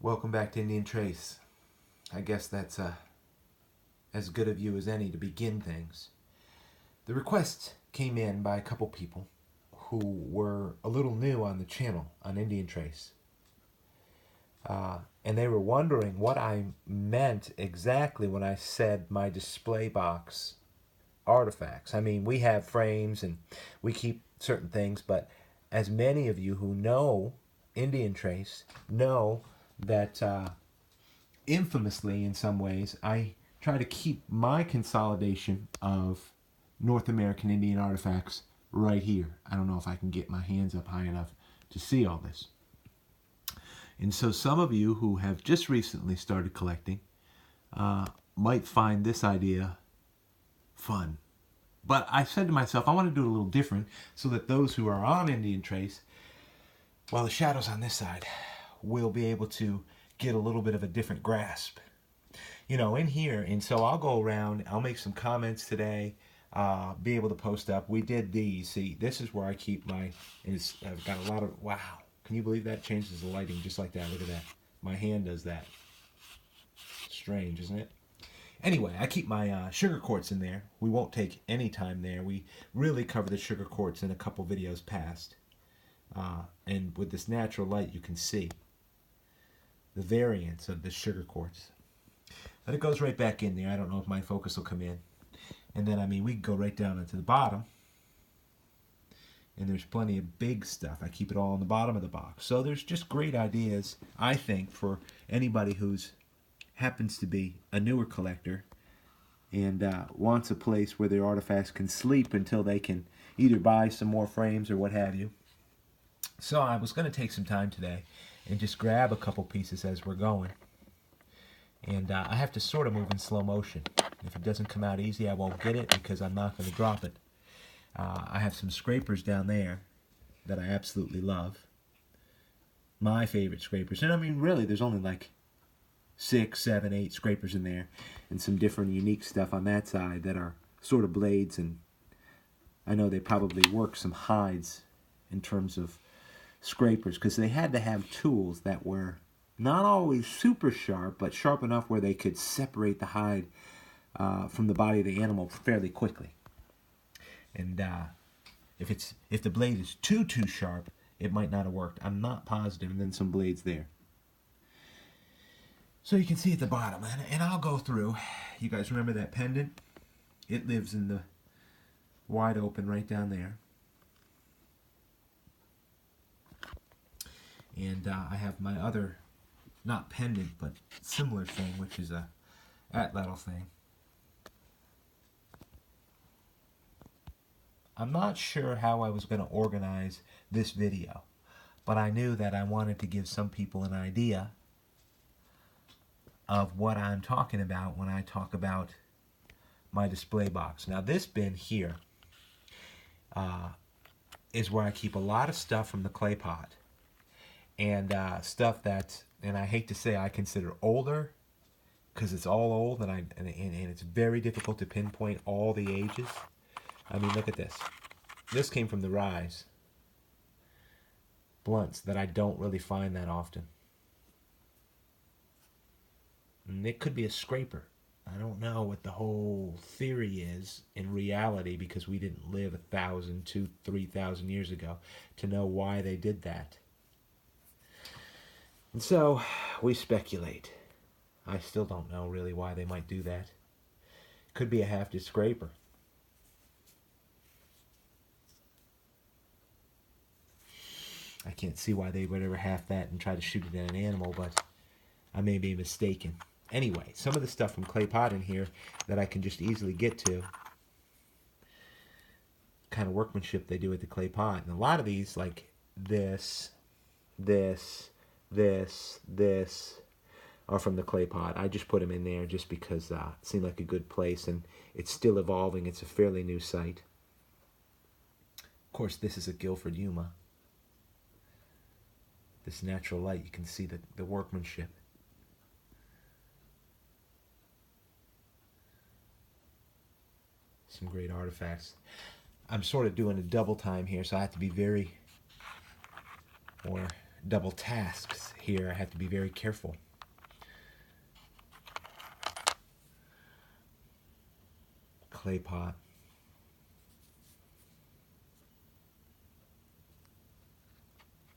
Welcome back to Indian Trace. I guess that's as good of you as any to begin things. The request came in by a couple people who were a little new on the channel on Indian Trace. And they were wondering what I meant exactly when I said my display box artifacts. I mean, we have frames and we keep certain things, but as many of you who know Indian Trace know that infamously, in some ways, I try to keep my consolidation of North American Indian artifacts right here. I don't know if I can get my hands up high enough to see all this. And so some of you who have just recently started collecting might find this idea fun. But I said to myself, I want to do it a little different so that those who are on Indian Trace, well, the shadows on this side, will be able to get a little bit of a different grasp. You know, in here, and so I'll go around, I'll make some comments today, be able to post up. We did these. See, this is where I keep my, I've got a lot of, wow. Can you believe that? Changes the lighting just like that. Look at that. My hand does that. Strange, isn't it? Anyway, I keep my sugar quartz in there. We won't take any time there. We really cover the sugar quartz in a couple videos past. And with this natural light, you can see the variance of the sugar quartz. But it goes right back in there. I don't know if my focus will come in. And then, I mean, we can go right down into the bottom. And there's plenty of big stuff. I keep it all on the bottom of the box. So there's just great ideas, I think, for anybody who's happens to be a newer collector and wants a place where their artifacts can sleep until they can either buy some more frames or what have you. So I was going to take some time today and just grab a couple pieces as we're going. And I have to sort of move in slow motion. If it doesn't come out easy, I won't get it because I'm not going to drop it. I have some scrapers down there that I absolutely love. My favorite scrapers. And I mean, really, there's only like 6, 7, 8 scrapers in there. And some different unique stuff on that side that are sort of blades. And I know they probably work some hides in terms of scrapers, because they had to have tools that were not always super sharp, but sharp enough where they could separate the hide from the body of the animal fairly quickly. And if the blade is too sharp, it might not have worked. I'm not positive. And then some blades there. So you can see at the bottom, and I'll go through. You guys remember that pendant? It lives in the wide open right down there. And I have my other, not pendant, but similar thing, which is a atlatl thing. I'm not sure how I was going to organize this video, but I knew that I wanted to give some people an idea of what I'm talking about when I talk about my display box. Now this bin here is where I keep a lot of stuff from the clay pot. And stuff that, and I hate to say I consider older, because it's all old, and it's very difficult to pinpoint all the ages. I mean, look at this. This came from the Rise blunts that I don't really find that often. And it could be a scraper. I don't know what the whole theory is in reality, because we didn't live 1,000, 2,000, 3,000 years ago to know why they did that. And so we speculate. I still don't know really why they might do that. Could be a half-disc scraper. I can't see why they would ever half that and try to shoot it at an animal, but I may be mistaken. Anyway, some of the stuff from clay pot in here that I can just easily get to. Kind of workmanship they do with the clay pot. And a lot of these, like this, are from the clay pot. I just put them in there just because it seemed like a good place, and it's still evolving. It's a fairly new site. Of course, this is a Guilford Yuma. This natural light, you can see the workmanship. Some great artifacts. I'm sort of doing a double time here, so I have to be very, or double tasks here, I have to be very careful. Clay pot.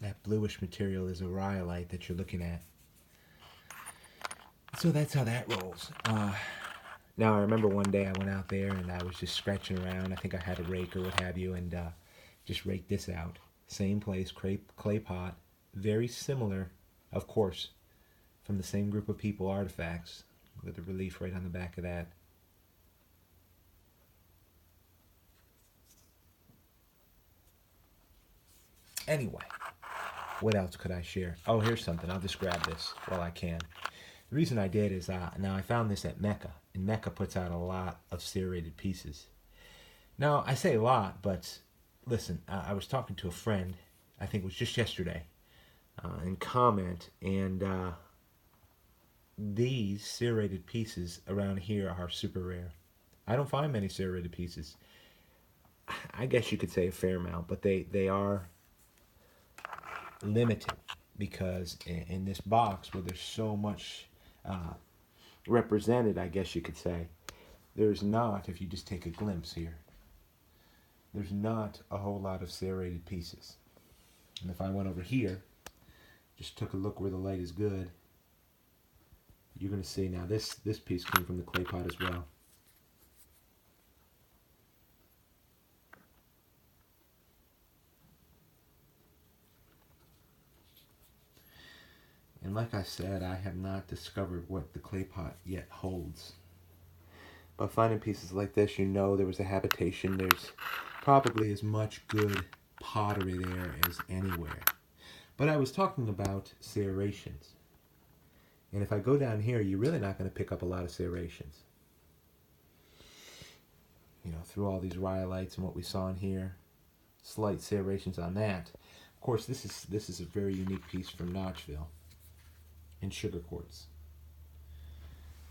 That bluish material is a rhyolite that you're looking at. So that's how that rolls. Now I remember one day I went out there and I was just scratching around. I think I had a rake or what have you, and just raked this out. Same place, clay pot. Very similar, of course, from the same group of people, artifacts, with the relief right on the back of that. Anyway, what else could I share? Oh, here's something. I'll just grab this while I can. The reason I did is, now I found this at Mecca, and Mecca puts out a lot of serrated pieces. Now, I say a lot, but listen, I was talking to a friend, I think it was just yesterday, in comment, and these serrated pieces around here are super rare. I don't find many serrated pieces. I guess you could say a fair amount, but they are limited because in this box where there's so much represented, I guess you could say, there's not, if you just take a glimpse here, there's not a whole lot of serrated pieces. And if I went over here, just took a look where the light is good, you're going to see now this piece came from the clay pot as well. And like I said, I have not discovered what the clay pot yet holds. But finding pieces like this, you know there was a habitation. There's probably as much good pottery there as anywhere. But I was talking about serrations. And if I go down here, you're really not going to pick up a lot of serrations. You know, through all these rhyolites and what we saw in here, slight serrations on that. Of course, this is a very unique piece from Notchville in sugar quartz.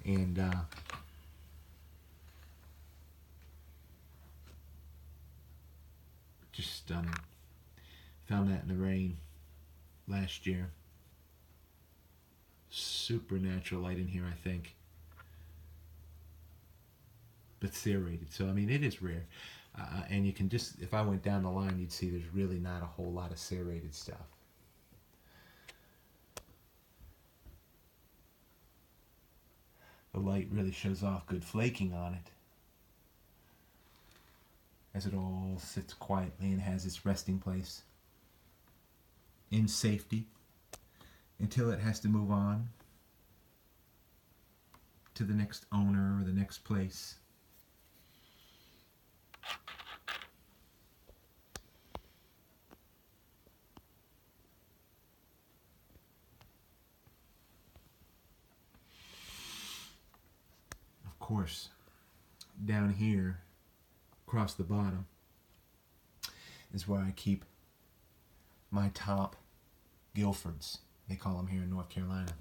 And just stunning. Found that in the rain last year. Super natural light in here, I think. But serrated. So, I mean, it is rare. And you can just, if I went down the line, you'd see there's really not a whole lot of serrated stuff. The light really shows off good flaking on it, as it all sits quietly and has its resting place in safety until it has to move on to the next owner or the next place. Of course, down here, across the bottom, is where I keep my top Guilfords. They call them here in North Carolina.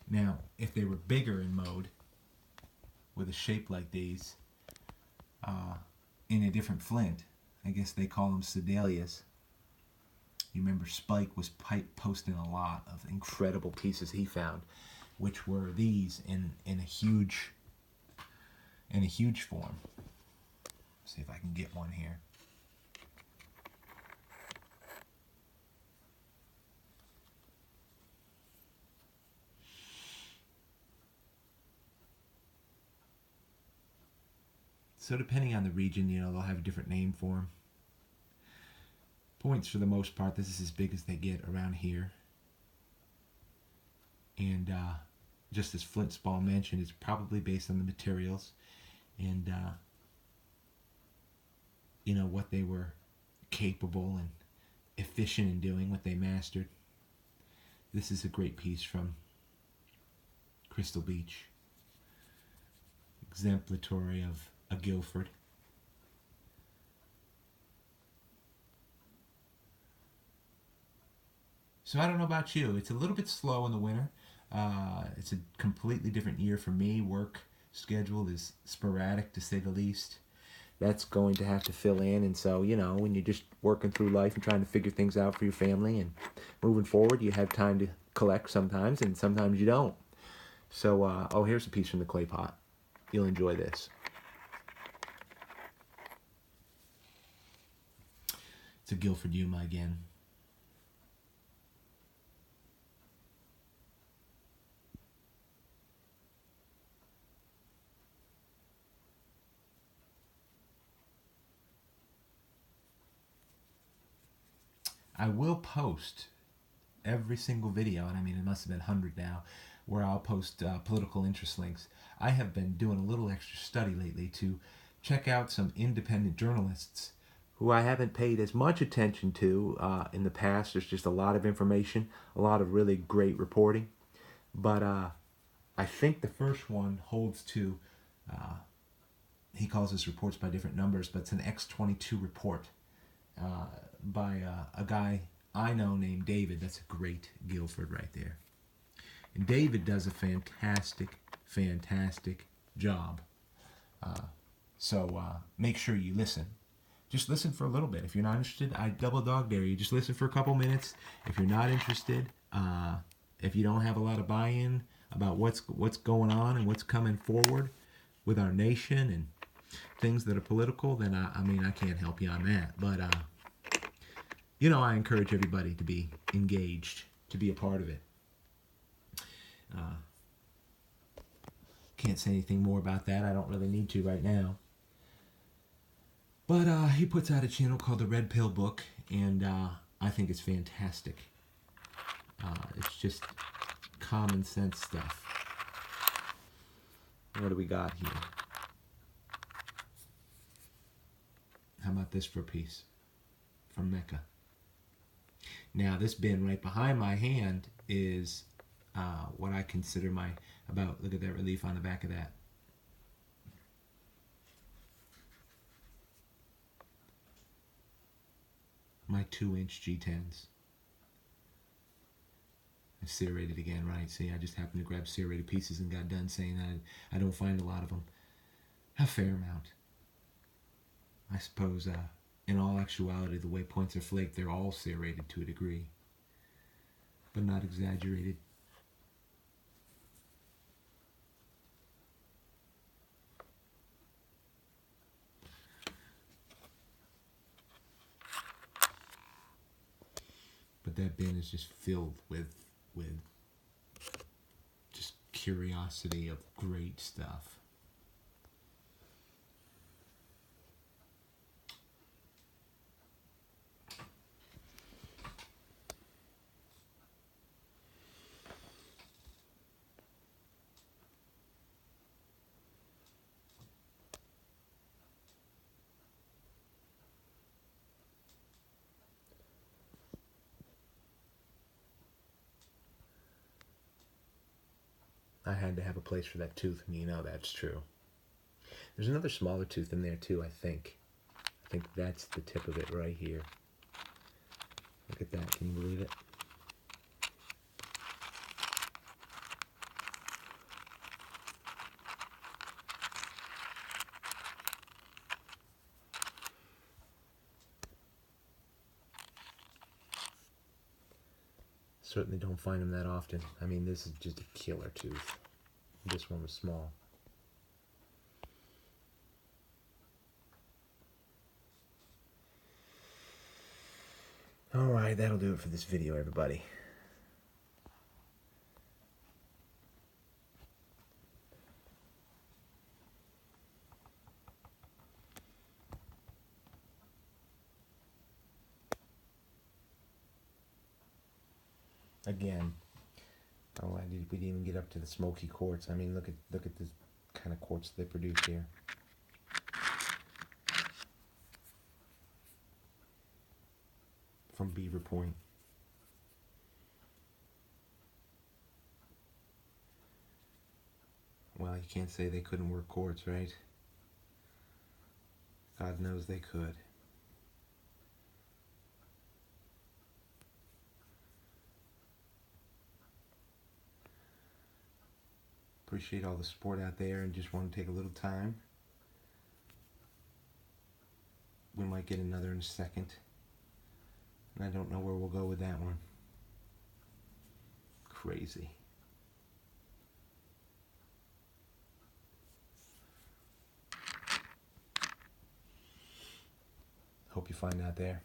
Now, if they were bigger in mode, with a shape like these, in a different flint, I guess they call them Sedalias. You remember Spike was posting a lot of incredible pieces he found, which were these in a huge form. See if I can get one here. So depending on the region, you know, they'll have a different name for them. Points for the most part, this is as big as they get around here. And just as Flintspall mentioned, it's probably based on the materials and you know, what they were capable and efficient in doing, what they mastered. This is a great piece from Crystal Beach, exemplary of a Guilford. So I don't know about you. It's a little bit slow in the winter. It's a completely different year for me. Work schedule is sporadic, to say the least. that's going to have to fill in. And so, you know, when you're just working through life and trying to figure things out for your family and moving forward, you have time to collect sometimes, and sometimes you don't. So, oh, here's a piece from the clay pot. You'll enjoy this. It's a Guilford Yuma again. I will post every single video, and I mean, it must have been 100 now, where I'll post political interest links. I have been doing a little extra study lately to check out some independent journalists who I haven't paid as much attention to in the past. There's just a lot of information, a lot of really great reporting. But I think the first one holds to, he calls his reports by different numbers, but it's an X22 report by a guy I know named David. That's a great Guilford right there. And David does a fantastic, fantastic job. So make sure you listen. Just listen for a little bit. If you're not interested, I double dog dare you. Just listen for a couple minutes. If you're not interested, if you don't have a lot of buy-in about what's going on and what's coming forward with our nation and things that are political, then I mean, I can't help you on that. But you know, I encourage everybody to be engaged, to be a part of it. Can't say anything more about that. I don't really need to right now. But he puts out a channel called the Red Pill Book, and I think it's fantastic. It's just common sense stuff. What do we got here? How about this for a piece from Mecca? Now, this bin right behind my hand is what I consider my, look at that relief on the back of that. My 2-inch G10s. I serrated again, right? See, I just happened to grab serrated pieces and got done saying that I don't find a lot of them. A fair amount. I suppose, in all actuality, the way points are flaked, they're all serrated to a degree, but not exaggerated. But that bin is just filled with just curiosity of great stuff. I had to have a place for that tooth, and you know that's true. There's another smaller tooth in there too, I think. I think that's the tip of it right here. Look at that, can you believe it? Certainly don't find them that often. I mean, this is just a killer tooth. This one was small. Alright, that'll do it for this video, everybody. Again, oh, we didn't even get up to the smoky quartz. I mean, look at this kind of quartz they produce here. From Beaver Point. Well, you can't say they couldn't work quartz, right? God knows they could. Appreciate all the support out there, and just want to take a little time we might get another in a second. And I don't know where we'll go with that one. Crazy. Hope you find that there.